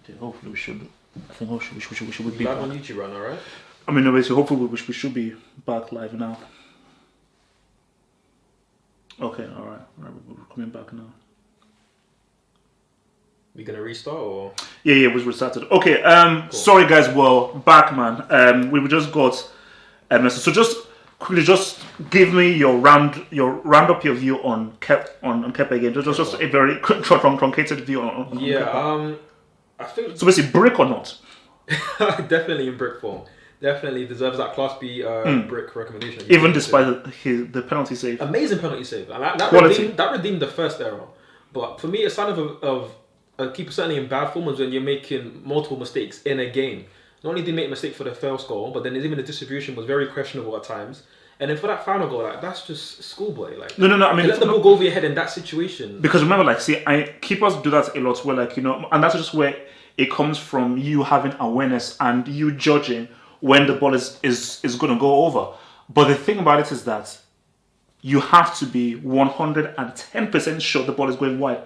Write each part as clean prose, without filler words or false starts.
Yeah, hopefully we should. I think hopefully we should be Live back. on YouTube right now, right? I mean, obviously, hopefully we should be back live now. Okay, all right, we're coming back now. We gonna restart or? Yeah, we restarted. Okay, cool. Sorry guys, well, back man. We just got a message. So just quickly, just give me your round up your view on Kepa again. Just a very truncated view on Kepa. I think so. Basically, brick or not? Definitely in brick form. Definitely deserves that Class B brick recommendation. Even despite the penalty save. Amazing penalty save. And that redeemed the first error. But for me, a sign of a keeper certainly in bad form is when you're making multiple mistakes in a game. Not only did he make a mistake for the first goal, but then even the distribution was very questionable at times. And then for that final goal, like that's just schoolboy. Like no. I mean, let the ball go over your head in that situation. Because remember, like, keepers do that a lot. Where, like, and that's just where it comes from. You having awareness and you judging when the ball is going to go over. But the thing about it is that you have to be 110% sure the ball is going wide.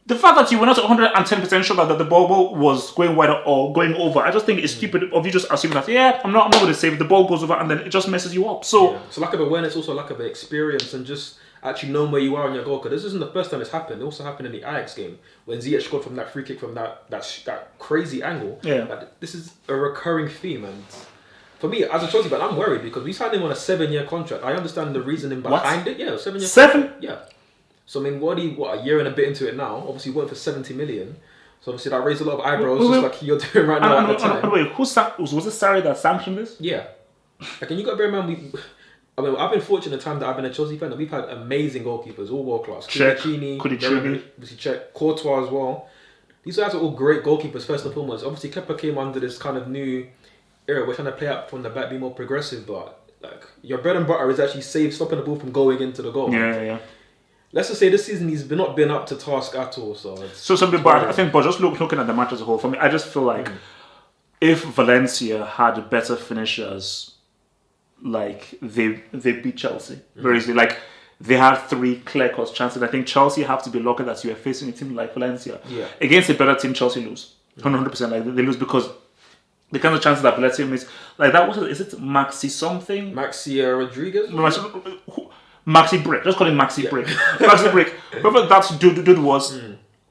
The fact that you were not 110% sure that the ball was going wide or going over, I just think it's stupid of you just assuming that, I'm not going to save. The ball goes over and then it just messes you up. So lack of awareness, also lack of experience, and just actually knowing where you are on your goal. Because this isn't the first time it's happened. It also happened in the Ajax game when Ziyech scored from that free kick from that crazy angle. Yeah. Like, this is a recurring theme, and for me, as a Chelsea fan, I'm worried because we signed him on a 7-year contract. I understand the reasoning behind it. Yeah, 7 years. 7? Yeah. So I mean, a year and a bit into it now? Obviously, he went for 70 million. So obviously, that raised a lot of eyebrows, just like you're doing right now at the time. Wait, was it Sarri that sanctioned this? Yeah. Like, and you got to bear in mind, I've been fortunate the time that I've been a Chelsea fan, that we've had amazing goalkeepers, all world class. Koulibaly, obviously Czech, Courtois as well. These guys are all great goalkeepers. First and foremost, obviously Kepa came under this kind of new era. We're trying to play up from the back, be more progressive, but like your bread and butter is actually stopping the ball from going into the goal. Yeah. Let's just say this season he's not been up to task at all. I think, but just looking at the match as a whole, for me, I just feel like if Valencia had better finishers, like they beat Chelsea very easily. Like they had 3 clear-cut chances. I think Chelsea have to be lucky that you are facing a team like Valencia. Yeah. Against a better team, Chelsea lose 100%. Like they lose because the kind of chances that Valencia miss, like that was, is it Maxi something? Maxi Rodriguez. Maxi Brick. Let's call him Maxi Brick. Maxi Brick. Whoever that dude was,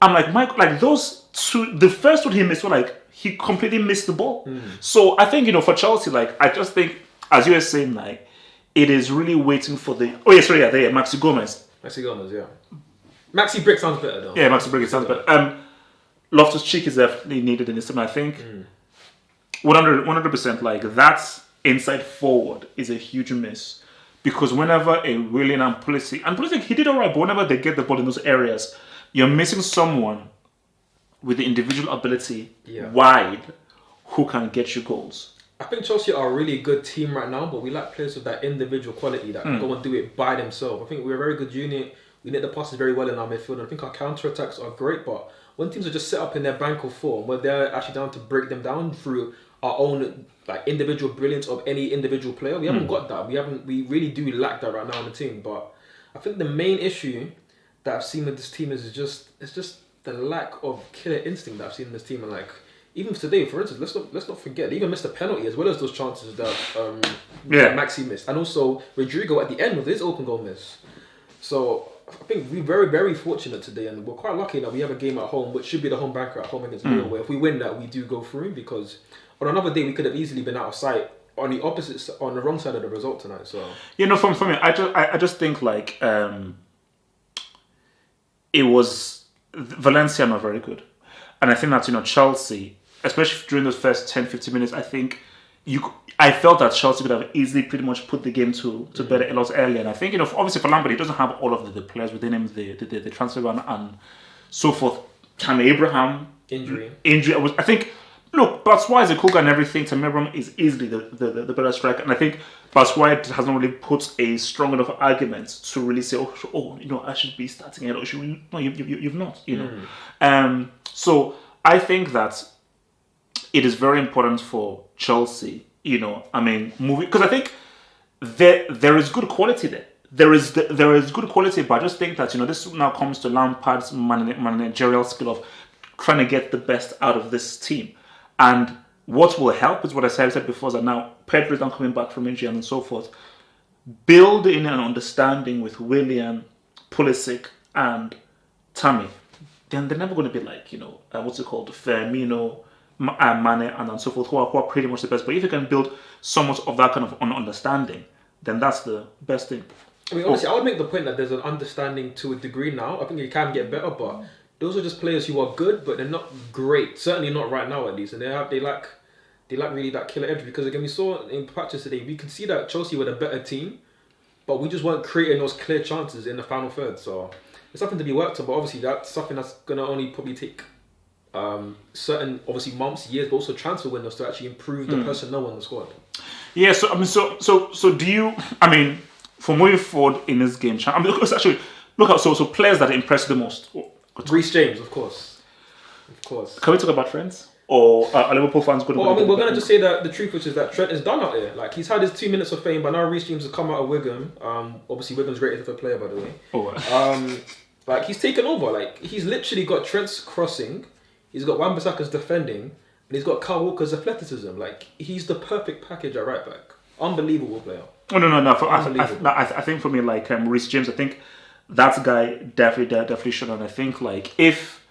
I'm like, Mike, like those two, the first one he missed, he completely missed the ball. So I think, for Chelsea, like, I just think, as you were saying, like, it is really waiting for the, Maxi Gomez. Maxi Gomez, yeah. Maxi Brick sounds better though. Yeah, Maxi Brick sounds better. Loftus-Cheek is definitely needed in this team. I think 100%, like, that inside forward is a huge miss. Because whenever a Willian and Pulisic, he did alright, but whenever they get the ball in those areas, you're missing someone with the individual ability wide who can get you goals. I think Chelsea are a really good team right now, but we lack players with that individual quality that can go and do it by themselves. I think we're a very good unit. We knit the passes very well in our midfield, and I think our counter-attacks are great, but when teams are just set up in their bank of form, where they're actually down to break them down through our own individual brilliance of any individual player, we haven't got that. We really do lack that right now in the team. But I think the main issue that I've seen with this team is just the lack of killer instinct that I've seen in this team. And like even today, for instance, let's not forget they even missed a penalty as well as those chances that Maxi missed, and also Rodrigo at the end with his open goal miss. So I think we're very, very fortunate today, and we're quite lucky that we have a game at home, which should be the home banker at home against Millwall, where if we win that, we do go through, because on another day we could have easily been out of sight on the wrong side of the result tonight. So for me, I just think like it was Valencia not very good, and I think that Chelsea, especially during those first 10-15 minutes, I felt that Chelsea could have easily pretty much put the game to bed a lot earlier. And I think, obviously for Lampard, he doesn't have all of the players within him, the transfer ban and so forth. Tammy Abraham injury. I think, look, Batshuayi is a cool guy and everything. Tammy Abraham is easily the better striker. And I think Batshuayi hasn't really put a strong enough argument to really say, I should be starting it. Or should we? No, you've not, So I think that it is very important for Chelsea, moving, because I think there is good quality there. There is good quality, but I just think that this now comes to Lampard's managerial skill of trying to get the best out of this team. And what will help is what I said before, is that now Pedro's not coming back from injury and so forth. Build in an understanding with Willian, Pulisic, and Tammy. Then they're never going to be like, Firmino, Mane, and so forth, who are pretty much the best. But if you can build somewhat of that kind of understanding, then that's the best thing. I mean, honestly, I would make the point that there's an understanding to a degree now. I think you can get better, but those are just players who are good, but they're not great. Certainly not right now, at least. And they lack really that killer edge. Because again, we saw in practice today, we could see that Chelsea were a better team, but we just weren't creating those clear chances in the final third. So it's something to be worked on. But obviously, that's something that's gonna only probably take certain obviously months, years, but also transfer windows to actually improve the personnel in the squad. Yeah. So I mean, so do you? I mean, for moving forward in this game, I mean, actually, look at so players that impressed the most. Reece James, of course. Can we talk about Trent? Or are Liverpool fans going to? Well, I mean, we're going to just say that the truth, which is that Trent is done out here. Like, he's had his 2 minutes of fame, but now Reece James has come out of Wigan. Obviously, Wigan's rated for a player, by the way. Oh. Like, he's taken over. Like, he's literally got Trent's crossing, he's got Wan-Bissaka's defending, and he's got Kyle Walker's athleticism. Like, he's the perfect package at right back. Unbelievable player. Oh no! I think for me, like Reece James, I think that guy definitely should. And I think like if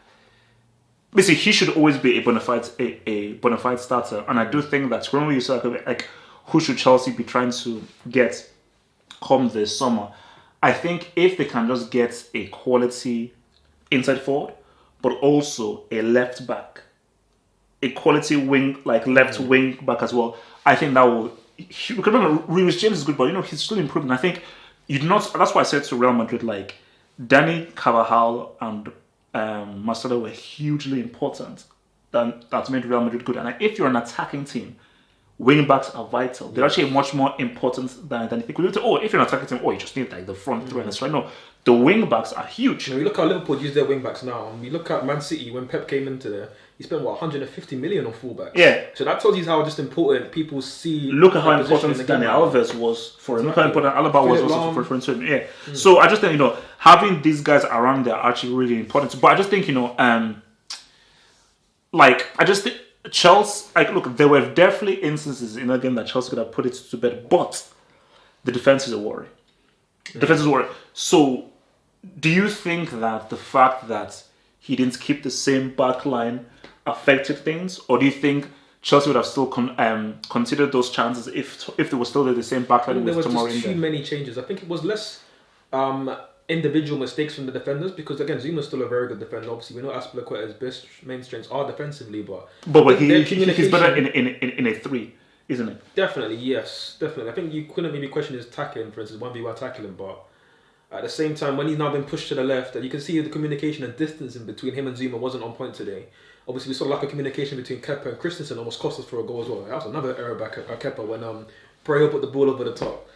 basically he should always be a bona fide starter. And I do think that remember you said like who should Chelsea be trying to get come this summer? I think if they can just get a quality inside forward, but also a left back, a quality wing like left wing back as well. I think that will. Because remember, Reece James is good, but he's still improving. I think that's why I said to Real Madrid, like Danny Carvajal and Marcelo were hugely important. That's made Real Madrid good. And if you're an attacking team, wing backs are vital. They're actually much more important than you think. If you're an attacking team, you just need like the front three and the strike. No, the wing backs are huge. We look how Liverpool use their wing backs now, and we look at Man City when Pep came into there. He spent 150 million on fullbacks. Yeah. So that tells you how just important people see. Look at how important Dani Alves was for him. Look how important Alaba was also for him. Yeah. So I just think having these guys around there are actually really important. But I just think Chelsea. Look, there were definitely instances in that game that Chelsea could have put it to bed, but the defense is a worry. So, do you think that the fact that he didn't keep the same back line affected things, or do you think Chelsea would have still considered those chances if they were still the same back line with Tomori? There was just too many changes. I think it was less individual mistakes from the defenders, because again, Zuma's still a very good defender. Obviously, we know Azpilicueta's main strengths are defensively, but he's better in a 3, isn't it? Definitely, yes, definitely. I think you couldn't maybe question his tackling, for instance, 1v1 tackling, but at the same time, when he's now been pushed to the left, and you can see the communication and distance in between him and Zuma wasn't on point today. Obviously, we saw lack of communication between Kepa and Christensen almost cost us for a goal as well. That was another error back at Kepa when Pereira put the ball over the top.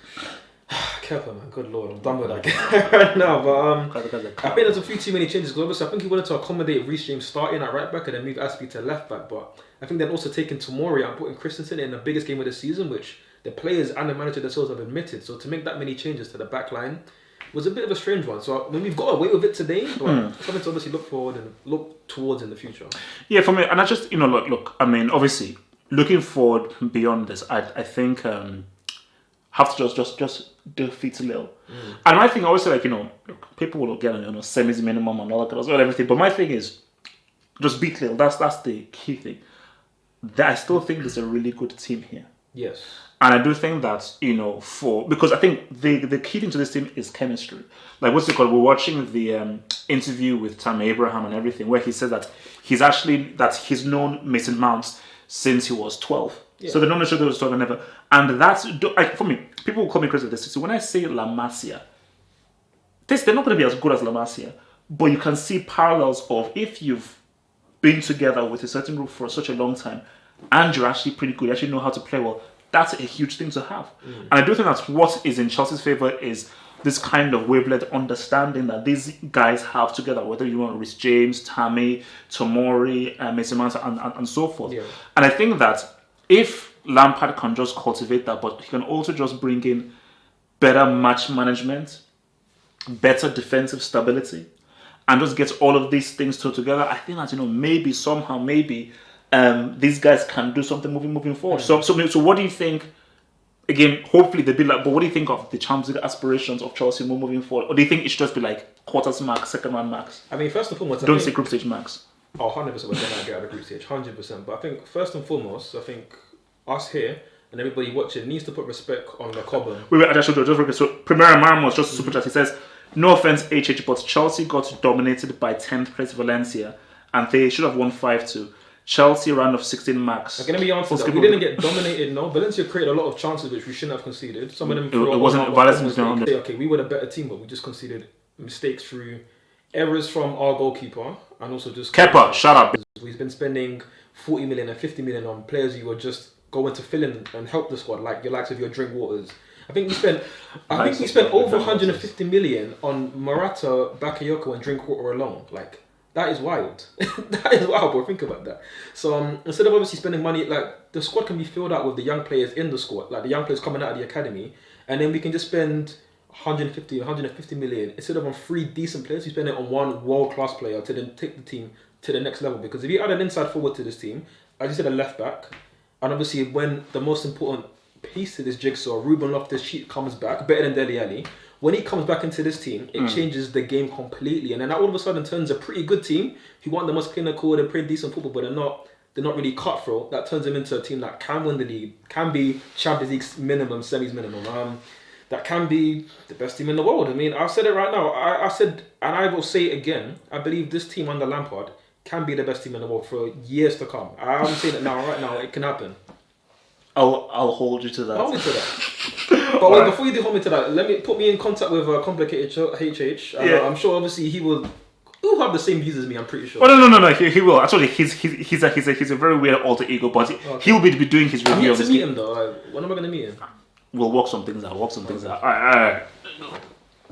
Kepa, man, good lord, I'm done with that guy right now. But I think there's a few too many changes. Because obviously, I think he wanted to accommodate Reece James starting at right back and then move Aspie to left back. But I think they're also taking Tomori and putting Christensen in the biggest game of the season, which the players and the manager themselves have admitted. So to make that many changes to the back line was a bit of a strange one. So we've got away with it today, but something to obviously look forward and look towards in the future. Yeah, for me, and I just look. I mean, obviously, looking forward beyond this, I think have to just defeat Lille. And my thing, I always say, look, people will get semis minimum and all that kind of stuff, everything. But my thing is, just beat Lille. That's the key thing. I still think there's a really good team here. Yes. And I do think that, because I think the key thing to this team is chemistry. Like, what's it called? We're watching the interview with Tammy Abraham and everything, where he said that he's known Mason Mount since he was 12. Yeah. So they don't know each other was 12 and never. And that's, for me, people will call me crazy with this. So when I say La Masia, they're not going to be as good as La Masia, but you can see parallels of if you've been together with a certain group for such a long time and you're actually pretty good, you actually know how to play well, that's a huge thing to have. And I do think that's what is in Chelsea's favour is this kind of wavelength understanding that these guys have together, whether you want Reece James, Tammy, Tomori, Mason Mount, and so forth. Yeah. And I think that if Lampard can just cultivate that, but he can also just bring in better match management, better defensive stability, and just gets all of these things together, I think that maybe somehow these guys can do something moving forward. So what do you think? Again, hopefully they be like. But what do you think of the Champions League aspirations of Chelsea moving forward? Or do you think it should just be like quarters max, second round max? I mean, first and foremost, don't say group stage max. 100% we're going to get out of the group stage, 100%. But I think first and foremost, I think us here and everybody watching needs to put respect on the Cobham. Wait, I just so Primera Marmos just a super chat. He says, "No offense, HH, but Chelsea got dominated by 10th place Valencia, and they should have won 5-2. Chelsea round of 16 max." I'm going to be honest, we didn't get dominated, no. Valencia created a lot of chances which we shouldn't have conceded. Some of them... It wasn't... Valencia... Okay, we were the better team, but we just conceded mistakes through errors from our goalkeeper, and also just... Kepa, shut up. We've been spending 40 million and 50 million on players who were just going to fill in and help the squad, like your likes of your Drinkwaters. I think we spent over 150 million on Morata, Bakayoko and Drinkwater alone. Like... That is wild. That is wild, bro. Think about that. So instead of obviously spending money, like the squad can be filled out with the young players in the squad, like the young players coming out of the academy, and then we can just spend 150 million instead of on 3 decent players. We spend it on 1 world-class player to then take the team to the next level. Because if you add an inside forward to this team, as you said, a left back, and obviously when the most important piece to this jigsaw, Ruben Loftus-Cheek comes back, better than Dele Alli. When he comes back into this team, it changes the game completely, and then that all of a sudden turns a pretty good team who want the most clinical, they're pretty decent football, but they're not really cutthroat. That turns them into a team that can win the league, can be Champions League minimum, semis minimum, that can be the best team in the world. I mean, I've said it right now. I said, and I will say it again. I believe this team under Lampard can be the best team in the world for years to come. I'm saying it now, right now. It can happen. I'll hold you to that. Hold me to that. But wait, before you do hold me to that, put me in contact with Complicated HH. Yeah. I'm sure obviously he'll have the same views as me, I'm pretty sure. Oh no, he will. Actually, he's a very weird alter ego, but he'll be doing his review of this game. I'm yet to meet him though. When am I going to meet him? We'll work some things out. All right.